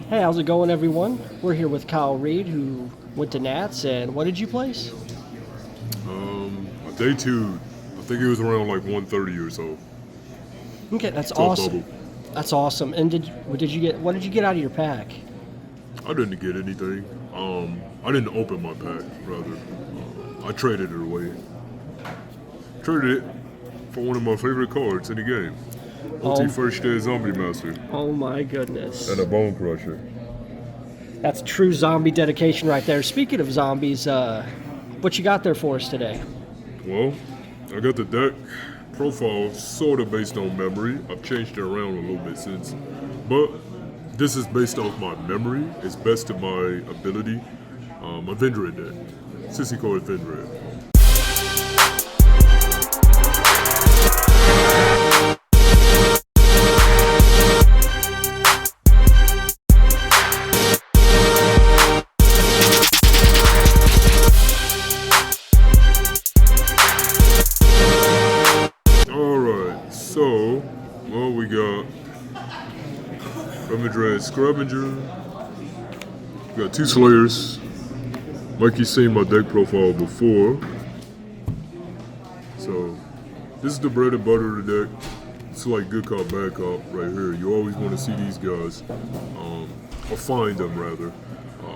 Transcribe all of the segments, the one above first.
Hey, how's it going, everyone? We're here with Kyle Reed, who went to Nats, and what did you place? Day two, I think it was around like 1:30 or so. Okay, that's To a awesome. bubble. That's awesome. And did you get what did you get out of your pack? I didn't get anything. I didn't open my pack. Rather, I traded it away. Traded it for one of my favorite cards in the game, OT Oh, First Day Zombie Master oh my and goodness, a Bone Crusher. that's true zombie dedication right there. Speaking of zombies, what you got there for us today? Well, I got the deck profile sort of based on memory. I've changed it around a little bit since, but this is based off my memory. It's best of my ability. A Vendread deck. Sissy called Vendread. Alright, so, well, we got Vendread Scavenger. We got two Slayers. Mikey's seen my deck profile before. So, this is the bread and butter of the deck. It's like good cop, bad cop right here. You always want to see these guys, or find them rather.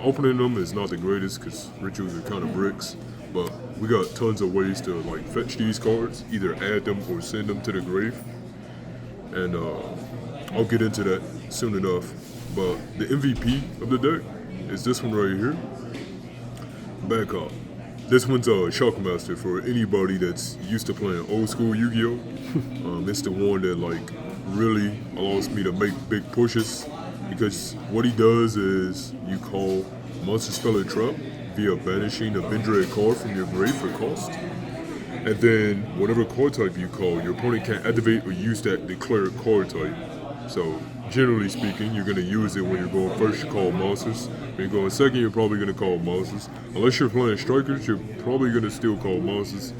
Opening them is not the greatest because rituals are kind of bricks, but we got tons of ways to like fetch these cards, either add them or send them to the grave. And I'll get into that soon enough. But the MVP of the deck is this one right here, bad cop. This one's a Shockmaster for anybody that's used to playing old school Yu-Gi-Oh. It's the one that like really allows me to make big pushes because what he does is you call Monster Speller Trap via banishing a Vendread card from your grave for cost. And then whatever card type you call, your opponent can't activate or use that declared card type. So generally speaking, you're gonna use it when you're going first, you call monsters. When you're going second, you're probably gonna call monsters. Unless you're playing strikers, you're probably gonna still call monsters.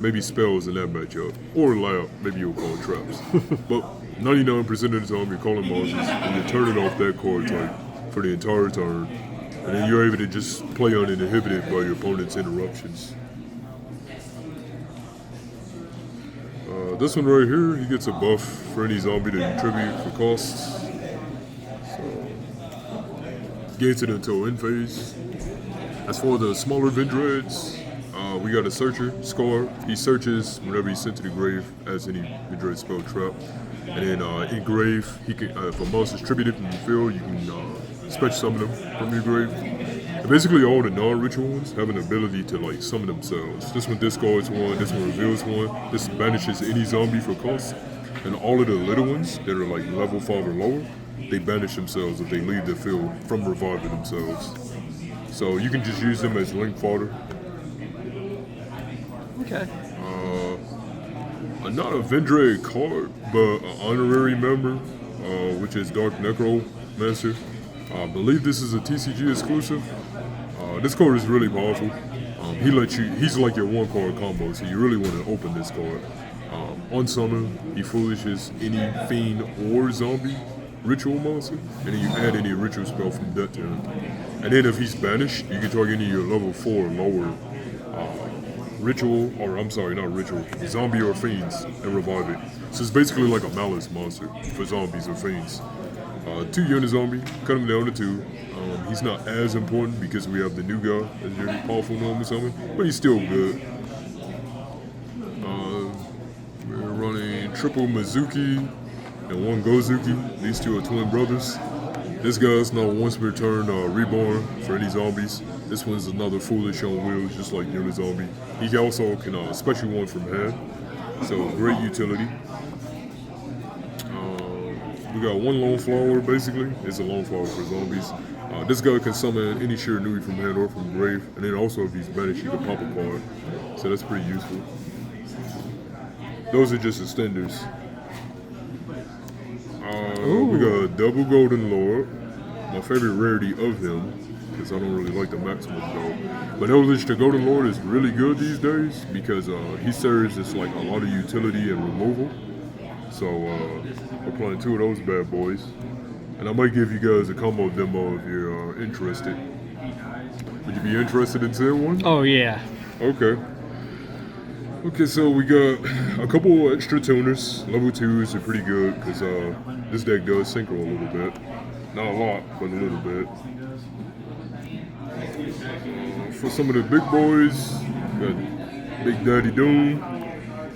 Maybe spells in that matchup. Or loud, maybe you'll call traps. But 99% of the time you're calling monsters and you're turning off that card type for the entire turn. And then you're able to just play uninhibited by your opponent's interruptions. This one right here, he gets a buff for any zombie that you tribute for costs. So, gains it until end phase. As for the smaller Vendreads, we got a Searcher, Scar. He searches whenever he's sent to the grave as any Vendread spell trap. And then in grave, he can, if a monster's tributed from the field, you can special summon them from your grave. And basically, all the non-ritual ones have an ability to like summon themselves. This one discards one, this one reveals one, this banishes any zombie for cost. And all of the little ones that are like level 5 or lower, they banish themselves if they leave the field from reviving themselves. So you can just use them as link fodder. Okay. Not a Vendread card, but an honorary member, which is Dark Necromancer. I believe this is a TCG exclusive. This card is really powerful. He's like your one card combo, so you really want to open this card. On summon, he foolishes any fiend or zombie ritual monster, and then you add any ritual spell from that to him. And then if he's banished, you can target any of your level 4 or lower ritual, or I'm sorry, not ritual, zombie or fiends, and revive it. So it's basically like a malice monster for zombies or fiends. 2 unit zombie, cut him down to 2. He's not as important because we have the new guy as your powerful normal summon, but he's still good. We're running triple Mizuki and one Gozuki. These two are twin brothers. This guy's not once per turn reborn for any zombies. This one's another foolish on wheels, just like Unit Zombie. He also can special one from hand, so great utility. We got one Lone Flower, basically. It's a Lone Flower for zombies. This guy can summon any Shiranui from hand or from grave, and then also if he's banished, he can pop a card. So that's pretty useful. Those are just extenders. We got Double Golden Lord, my favorite rarity of him, because I don't really like the maximum though. But Eldritch the Golden Lord is really good these days because he serves as like a lot of utility and removal. So we're playing 2 of those bad boys. And I might give you guys a combo demo if you're interested. Would you be interested in seeing one? Oh yeah. Okay. Okay, so we got a couple extra tuners. Level 2s are pretty good because this deck does synchro a little bit. Not a lot, but a little bit. For some of the big boys, we got Big Daddy Doom,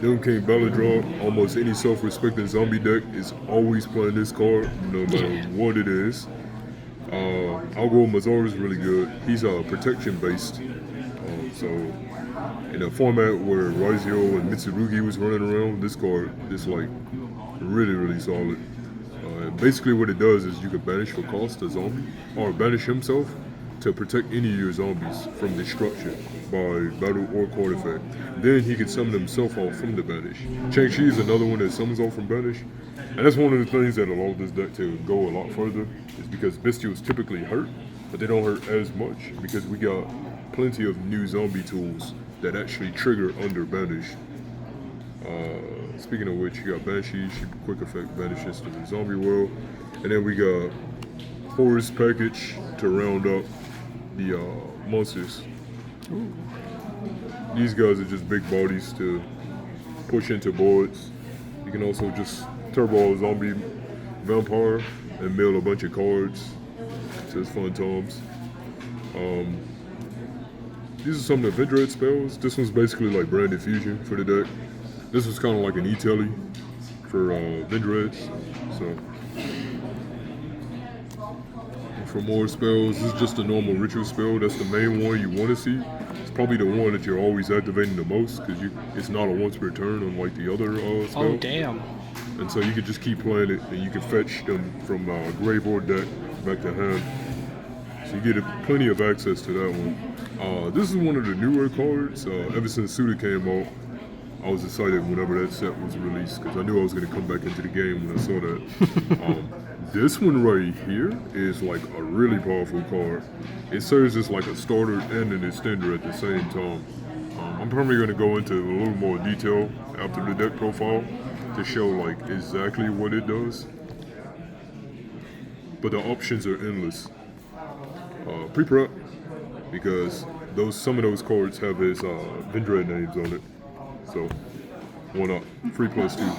Doom King Belladrop. Almost any self-respecting zombie deck is always playing this card, no matter what it is. Algo Mazar is really good. He's protection based, so in a format where Yugioh and Mitsurugi was running around, this card is like really solid. Basically, what it does is you can banish for cost a zombie, or banish himself to protect any of your zombies from destruction by battle or card effect. Then he can summon himself off from the banish. Chang-Chi is another one that summons off from banish. And that's one of the things that allowed this deck to go a lot further, is because Bestials typically hurt, but they don't hurt as much because we got plenty of new zombie tools that actually trigger under banish. Speaking of which, you got Banshee, she quick effect banishes to the zombie world. And then we got Horus package to round up the monsters. Ooh. These guys are just big bodies to push into boards. You can also just turbo a zombie vampire and mill a bunch of cards. So it's fun times. These are some of the Vendread spells. This one's basically like Branded Fusion for the deck. This was kind of like an E-Telly for Vendreads. So, and for more spells, this is just a normal ritual spell. That's the main one you want to see. It's probably the one that you're always activating the most because it's not a once per turn unlike the other spells. Oh damn. And so you can just keep playing it, and you can fetch them from grave or deck back to hand. So you get plenty of access to that one. This is one of the newer cards. Ever since Suda came out, I was excited whenever that set was released because I knew I was going to come back into the game when I saw that. This one right here is like a really powerful card. It serves as like a starter and an extender at the same time. I'm probably going to go into a little more detail after the deck profile to show like exactly what it does. But the options are endless. Pre-prep, because some of those cards have his Vendread names on it. So, 1 up, free +2.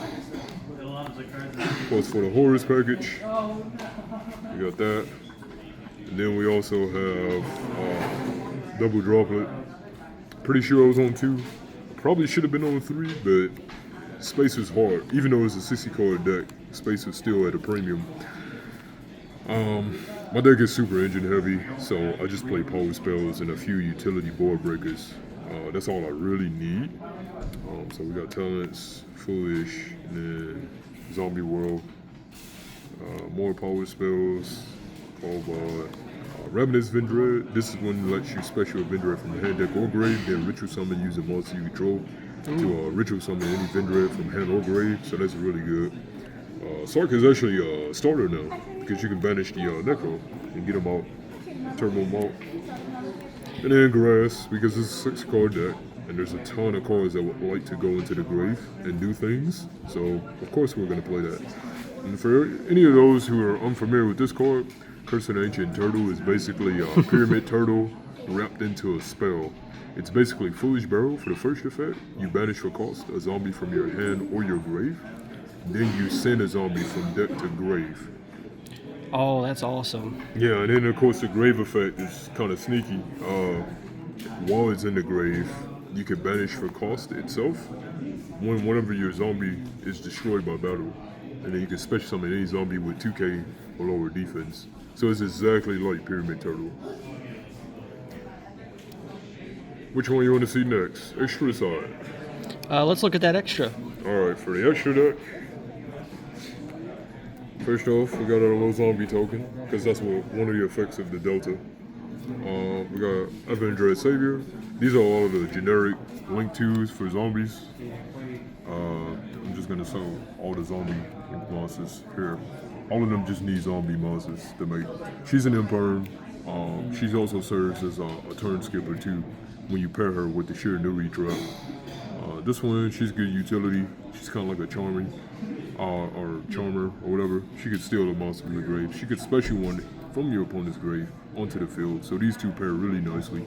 Plus for the Horus package, we got that. And then we also have double droplet. Pretty sure I was on 2. Probably should have been on 3, but space was hard. Even though it's a 60 card deck, space was still at a premium. My deck is super engine heavy, so I just play power spells and a few utility board breakers. That's all I really need. So we got Talents, Foolish, and then Zombie World. More power spells, called Ravenous Vendread. This is one that lets you special Vendread from hand, deck, or grave, then ritual summon using monster you control to ritual summon any Vendread from hand or grave, so that's really good. Sark is actually a starter now, because you can banish the Necro and get him out, turbo him out. And then Grass, because it's a 6 card deck, and there's a ton of cards that would like to go into the grave and do things, so of course we're going to play that. And for any of those who are unfamiliar with this card, Curse of the Ancient Turtle is basically a Pyramid Turtle wrapped into a spell. It's basically Foolish Barrel for the first effect. You banish for cost a zombie from your hand or your grave. Then you send a zombie from deck to grave. Oh, that's awesome. Yeah, and then of course the grave effect is kind of sneaky. While it's in the grave, you can banish for cost itself when whenever your zombie is destroyed by battle. And then you can special summon any zombie with 2k or lower defense. So it's exactly like Pyramid Turtle. Which one you want to see next? Extra side. Let's look at that extra. Alright, for the extra deck, first off, we got our little zombie token, because that's one of the effects of the Delta. We got Vendread Savior. These are all of the generic Link 2s for zombies. I'm just going to show all the zombie monsters here. All of them just need zombie monsters to make. She's an imperm. She also serves as a turn skipper too when you pair her with the Shiranui trap. This one, she's good utility. She's kind of like a Charming. or Charmer or whatever, she could steal a monster from the grave. She could special one from your opponent's grave onto the field. So these two pair really nicely,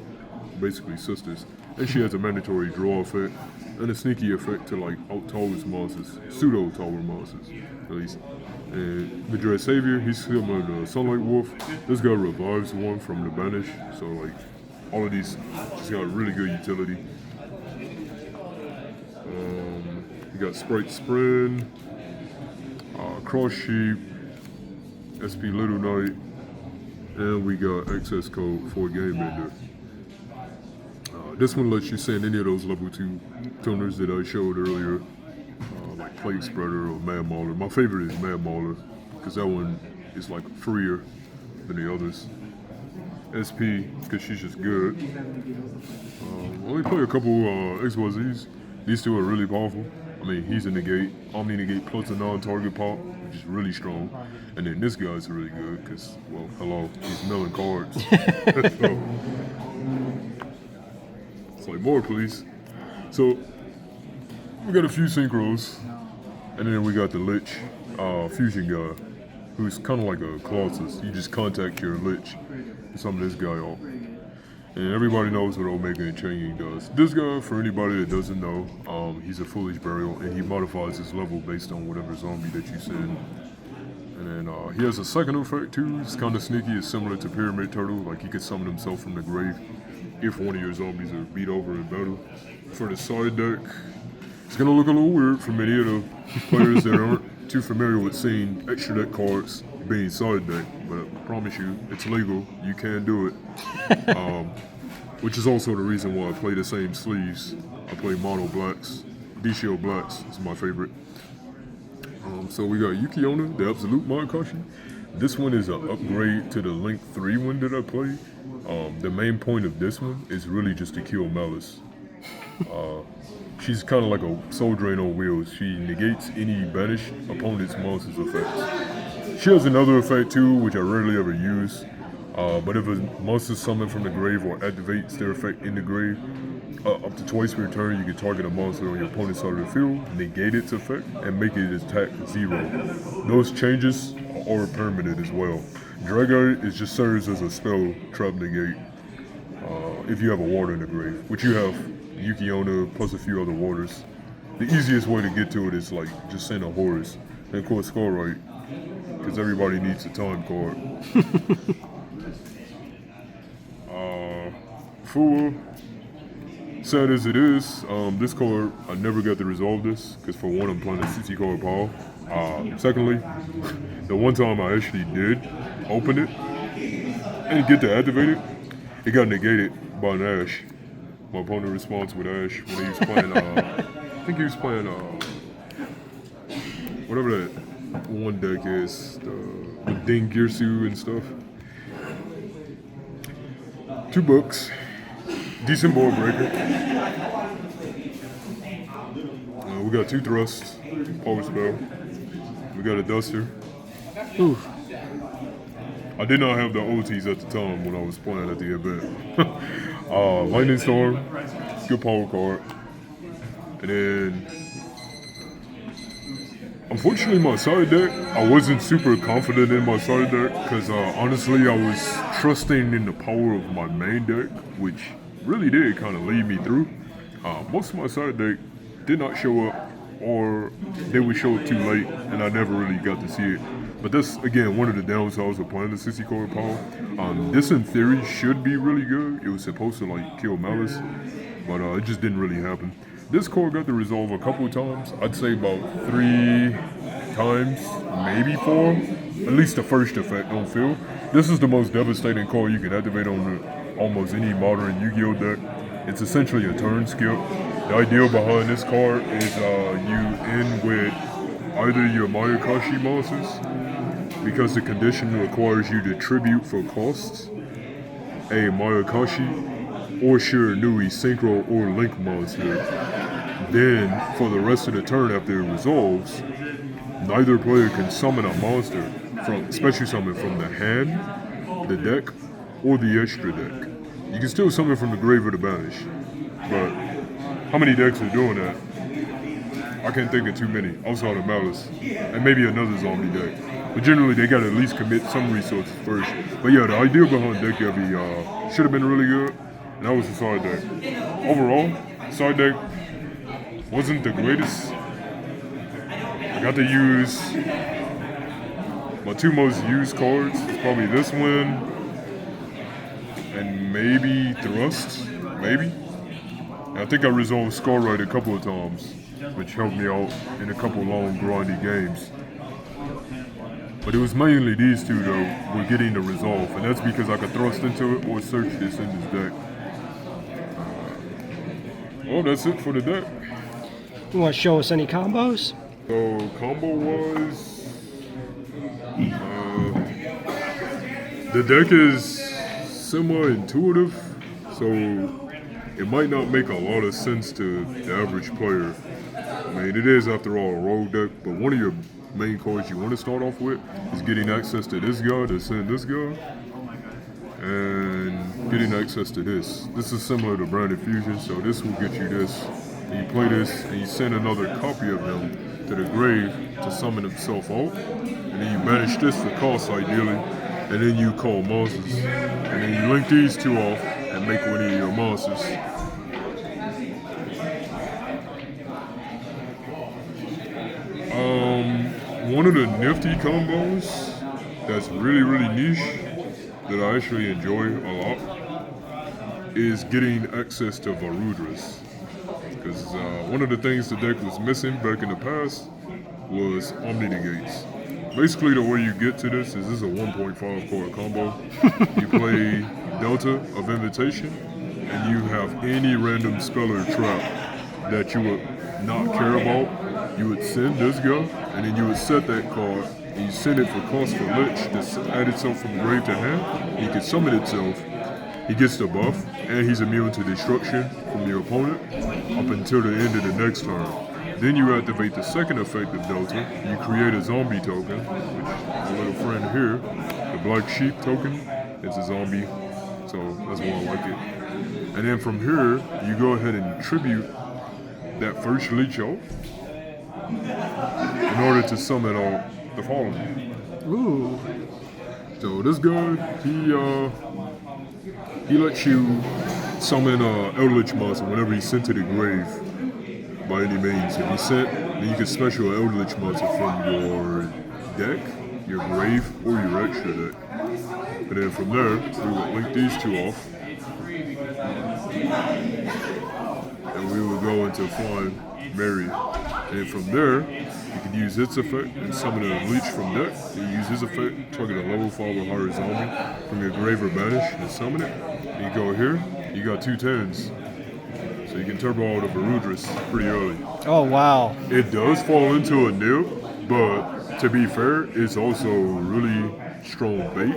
basically sisters. And she has a mandatory draw effect and a sneaky effect to like out-tower monsters, pseudo-tower monsters, at least. And Vendread Savior, he's similar to Sunlight Wolf. This guy revives one from the banish, so like all of these just got really good utility. You got Sprite Spren, Cross Sheep, SP Little Knight, and we got access code for Game Bender. This one lets you send any of those level 2 tuners that I showed earlier, like Plague Spreader or Mad Mauler. My favorite is Mad Mauler, because that one is like freer than the others. SP, because she's just good. Only play a couple XYZs. These two are really powerful. I mean, he's a negate, Omni negate plus a non-target pop, which is really strong. And then this guy's really good, because, well, hello, he's milling cards. So, it's like, more please. So, we got a few synchros, and then we got the Lich fusion guy, who's kind of like a Colossus. You just contact your Lich and summon this guy off. And everybody knows what Omega and Changing does. This guy, for anybody that doesn't know, he's a Foolish Burial, and he modifies his level based on whatever zombie that you send. And then he has a second effect too. It's kind of sneaky. It's similar to Pyramid Turtle. Like he could summon himself from the grave if one of your zombies are beat over in battle. For the side deck, it's gonna look a little weird for many of the players that aren't too familiar with seeing extra deck cards being side deck, but I promise you, it's legal. You can do it. Which is also the reason why I play the same sleeves. I play mono blacks. Yugioh blacks is my favorite. So we got Yugioh, the Absolute Mayakashi. This one is an upgrade to the Link 3 one that I play. The main point of this one is really just to kill Malice. She's kind of like a soul drain on wheels. She negates any banished opponent's monster's effects. She has another effect too, which I rarely ever use. But if a monster is summoned from the grave or activates their effect in the grave, up to twice per turn, you can target a monster on your opponent's side of the field, negate its effect, and make it attack 0. Those changes are permanent as well. Dragite just serves as a spell trap negate if you have a water in the grave, which you have Yugioh plus a few other waters. The easiest way to get to it is like just send a Horus, and of course Scarrite, because everybody needs a time card. Fua, sad as it is, this card, I never got to resolve this, because for one, I'm playing a CC card Paul. Secondly, the one time I actually did open it and get to activate it, it got negated by an Ash. My opponent responds with Ash when he was playing, I think he was playing, whatever that one deck is, the Ding Girsu and stuff. 2 books. Decent board breaker. We got 2 thrusts, power spell. We got a duster. Ooh. I did not have the OTs at the time when I was playing at the event. Lightning Storm, good power card. And then, unfortunately, my side deck, I wasn't super confident in my side deck because honestly, I was trusting in the power of my main deck, which really did kind of lead me through. Most of my side deck did not show up, or they would show up too late, and I never really got to see it. But that's, again, one of the downsides of playing the 60 card power. This, in theory, should be really good. It was supposed to, like, kill Malice, but it just didn't really happen. This card got to resolve a couple of times. I'd say about 3 times, maybe 4. At least the first effect on field. This is the most devastating card you can activate on almost any modern Yu-Gi-Oh deck. It's essentially a turn skip. The idea behind this card is you end with either your Mayakashi monsters, because the condition requires you to tribute for costs a Mayakashi or Shiranui Synchro or Link monster. Then, for the rest of the turn after it resolves, neither player can summon a monster, from special summon from the hand, the deck, or the extra deck. You can still summon from the grave or the banish, but how many decks are doing that? I can't think of too many outside of Malice, and maybe another zombie deck. But generally, they gotta at least commit some resources first. But yeah, the idea behind deck heavy should have been really good, and that was the side deck. Overall, side deck wasn't the greatest. I got to use my two most used cards. It's probably this one and maybe Thrust, maybe. And I think I resolved Scarrite a couple of times, which helped me out in a couple long grindy games. But it was mainly these two though were getting the resolve, and that's because I could thrust into it or search this in this deck. Well, that's it for the deck. You want to show us any combos? So combo wise, the deck is semi-intuitive, so it might not make a lot of sense to the average player. I mean, it is after all a rogue deck, but one of your main cards you want to start off with is getting access to this guy to send this guy, and getting access to this. This is similar to Branded Fusion, so this will get you this. And you play this, and you send another copy of him to the grave to summon himself out, and then you banish this for cost ideally, and then you call monsters, and then you link these two off and make one of your monsters. One of the nifty combos that's really niche that I actually enjoy a lot is getting access to Varudras. Because one of the things the deck was missing back in the past was Omni Negates. Basically, the way you get to this is a 1.5 card combo. You play Delta of Invitation, and you have any random spell or trap that you would not care about. You would send this guy, and then you would set that card, and you send it for cost for Lich to add itself from grave to hand. He can summon itself. He gets the buff, and he's immune to destruction from your opponent up until the end of the next turn. Then you activate the second effect of Delta. You create a zombie token, which my little friend here, the Black Sheep token, is a zombie, so that's why I like it. And then from here, you go ahead and tribute that first Lich out in order to summon out the Fallen. Ooh. So this guy, he lets you summon Eldritch monster whenever he's sent to the grave by any means. If he's sent, then you can special an Eldritch monster from your deck, your grave, or your extra deck. And then from there, we will link these two off. And we will go into Flying Mary. And then from there, you can use its effect and summon a Leech from deck. You use his effect, target a level 5 or higher zombie from your grave or banish and summon it. And you go here, you got 2 10s. So you can turbo out of Varudras pretty early. Oh, wow. It does fall into a nib, but to be fair, it's also really strong bait.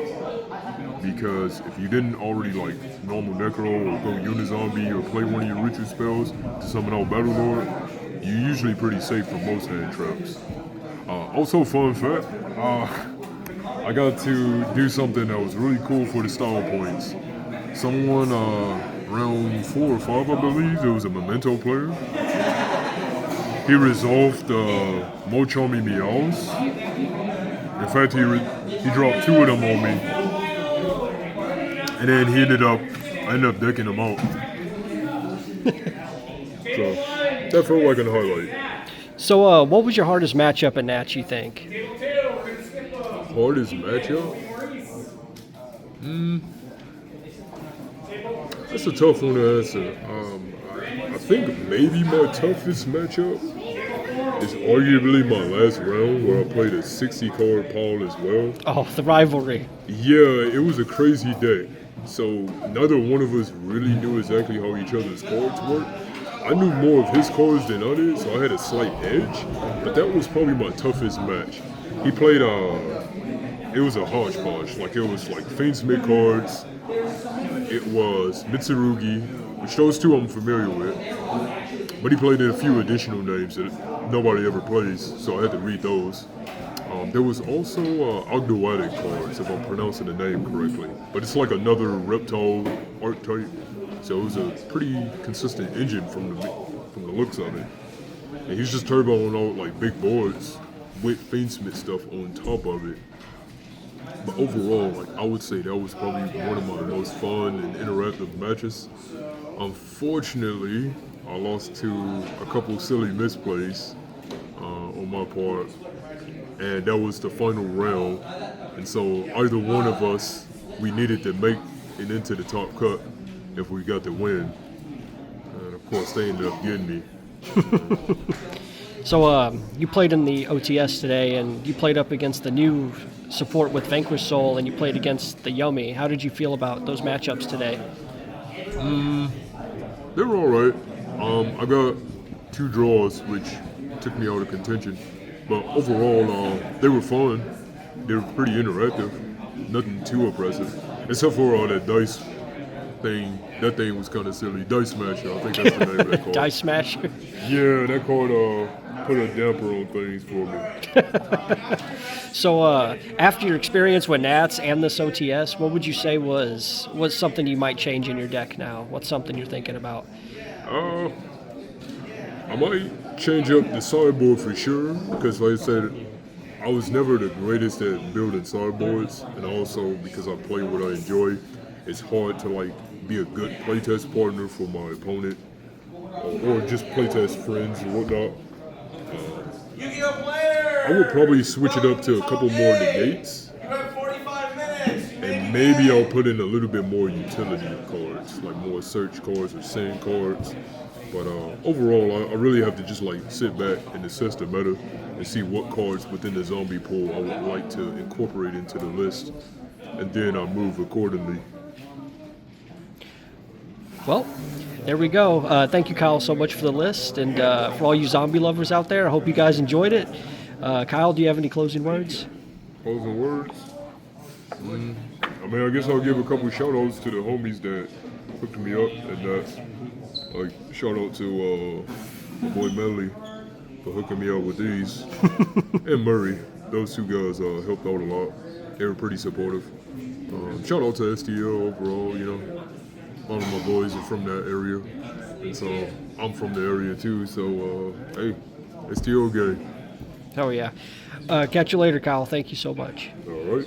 Because if you didn't already like normal Necro or go Unizombie or play one of your ritual spells to summon out Battle Lord, you're usually pretty safe from most hand traps. Also, fun fact, I got to do something that was really cool for the style points. Someone round 4 or 5, I believe, there was a Memento player. He resolved Mo Charmy Meows. In fact, he dropped 2 of them on me. And then I ended up decking them out. So that felt like a highlight. So, what was your hardest matchup in Natch, you think? Hardest matchup? That's a tough one to answer. I think maybe my toughest matchup is arguably my last round where I played a 60 card Paul as well. Oh, the rivalry. Yeah, it was a crazy deck. So neither one of us really knew exactly how each other's cards worked. I knew more of his cards than I did, so I had a slight edge. But that was probably my toughest match. He played it was a hodgepodge. Like it was like Fiendsmith cards. It was Mitsurugi, which those two I'm familiar with. But he played in a few additional names that nobody ever plays, so I had to read those. There was also Ogdoadic cards, if I'm pronouncing the name correctly. But it's like another reptile archetype. So it was a pretty consistent engine from the looks of it. and he's just turboing out like big boards with Fiendsmith stuff on top of it. But overall, like I would say that was probably one of my most fun and interactive matches. Unfortunately, I lost to a couple silly misplays on my part, and that was the final round. And so either one of us, we needed to make it into the top cut if we got the win. And of course, they ended up getting me. So you played in the OTS today, and you played up against the new support with Vanquish Soul, and you played against the Yummy. How did you feel about those matchups today? They were all right. I got 2 draws, which took me out of contention. But overall, they were fun. They were pretty interactive. Nothing too oppressive, except for that dice thing. That thing was kind of silly. Dice Smasher, I think that's the name of that card. Dice Smasher. Yeah, that card put a damper on things for me. So after your experience with Nats and this OTS, what would you say was something you might change in your deck now? What's something you're thinking about? I might change up the sideboard for sure, because like I said, I was never the greatest at building sideboards, and also because I play what I enjoy, it's hard to like be a good playtest partner for my opponent, or just playtest friends or whatnot. Yugioh player! I would probably switch it up to a couple more negates, You have 45 minutes! and maybe I'll put in a little bit more utility cards, like more search cards or sand cards. But overall, I really have to just like sit back and assess the meta and see what cards within the zombie pool I would like to incorporate into the list, and then I'll move accordingly. Well, there we go. Thank you, Kyle, so much for the list, and for all you zombie lovers out there, I hope you guys enjoyed it. Kyle, do you have any closing words? Closing words? I mean, I guess I'll give a couple shout outs to the homies that hooked me up, and that's like shout out to my boy Melly for hooking me up with these, and Murray. Those 2 guys helped out a lot. They were pretty supportive. Shout out to STL overall, you know. All of my boys are from that area, and so I'm from the area too, so hey, STL gang. Oh, yeah. Catch you later, Kyle. Thank you so much. All right.